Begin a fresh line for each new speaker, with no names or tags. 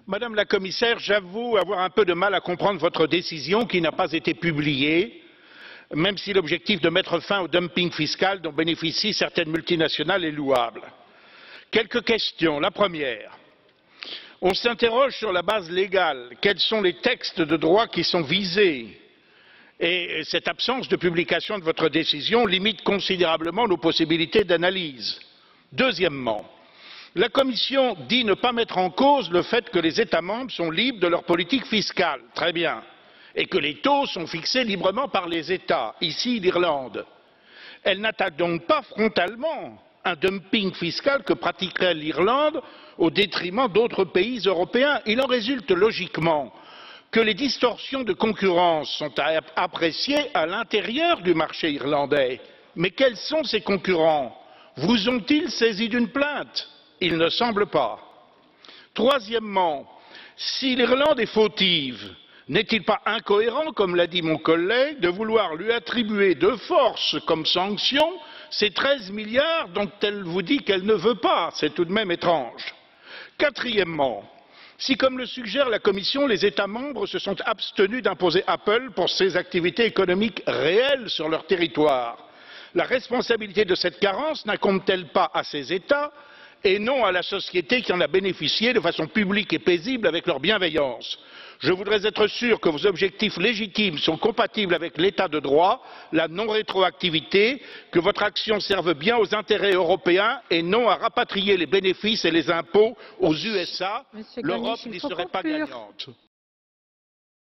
Madame la Commissaire, j'avoue avoir un peu de mal à comprendre votre décision qui n'a pas été publiée, même si l'objectif de mettre fin au dumping fiscal dont bénéficient certaines multinationales est louable. Quelques questions. La première, on s'interroge sur la base légale. Quels sont les textes de droit qui sont visés? Et cette absence de publication de votre décision limite considérablement nos possibilités d'analyse. Deuxièmement, la Commission dit ne pas mettre en cause le fait que les États membres sont libres de leur politique fiscale, très bien, et que les taux sont fixés librement par les États, ici l'Irlande. Elle n'attaque donc pas frontalement un dumping fiscal que pratiquerait l'Irlande au détriment d'autres pays européens. Il en résulte logiquement que les distorsions de concurrence sont à apprécier à l'intérieur du marché irlandais. Mais quels sont ces concurrents? Vous ont-ils saisi d'une plainte? Il ne semble pas. Troisièmement, si l'Irlande est fautive, n'est-il pas incohérent, comme l'a dit mon collègue, de vouloir lui attribuer de force comme sanction ces 13 milliards dont elle vous dit qu'elle ne veut pas? C'est tout de même étrange. Quatrièmement, si, comme le suggère la Commission, les États membres se sont abstenus d'imposer Apple pour ses activités économiques réelles sur leur territoire, la responsabilité de cette carence n'incombe-t-elle pas à ces États et non à la société qui en a bénéficié de façon publique et paisible avec leur bienveillance? Je voudrais être sûr que vos objectifs légitimes sont compatibles avec l'état de droit, la non-rétroactivité, que votre action serve bien aux intérêts européens et non à rapatrier les bénéfices et les impôts aux USA. L'Europe n'y serait pas gagnante.